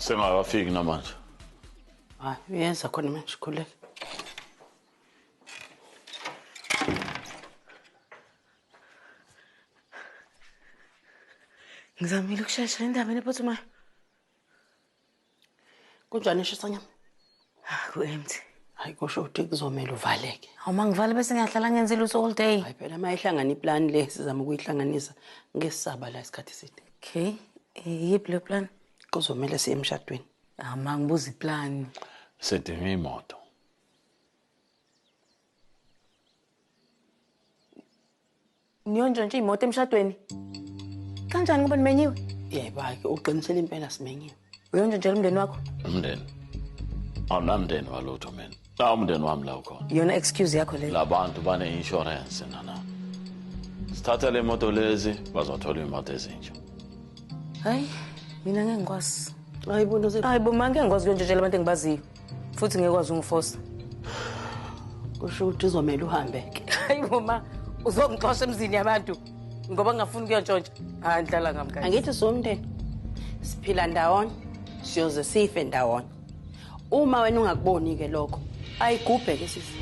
Sengakafiki namanje. Hayi, uyenza khona manje khuleka. Ngizamile ukushesha endabeni ephuthumayo. Kunjani isho sanyama? Ku-empty. Hayi kusho ukuthi kuzomela uvaleke. Awuma ngivale bese ngiyahlala ngenze lutho all day. Hayi phela mayihlangana iplan le sizama ukuyihlanganisa ngesisaba la isikhathi eside. Okay. Yiphi le plan? Kuzomela siye emshadweni. Awuma ngibuza iplan. Sidinga imoto. Niyonjontshe imoto emshadweni. Kanjani ngoba nimenyiwe? Yebo ke uqinisele impela simenyiwe. Uyontshontshela umndeni wakho? Umndeni. Awunamndeni walutho mina. La umndeni wami la ukhona. Yona excuse yakho le. Labantu bane insurance nana. Sithatha le moto lezi bazothola imoto ezintsha. Hayi, mina ngeke ngikwazi. Hayibo nose. Hayibo manje ngeke ngikwazi ukuyontshontshela abantu engibaziyo. Futhi ngeke kwazi ungiforce. Kusho ukuthi uzomela uhambe ke. Hayibo ma uzongixosha emzini yabantu ngoba ngingafuni ukuyontshontshwa. Hayi ngihlala ngamkani. Angithi somndeni. Siphila ndawonye, siyoze sife ndawonye. Uma wena ungakuboni ke lokho, ayigubhe ke sisi.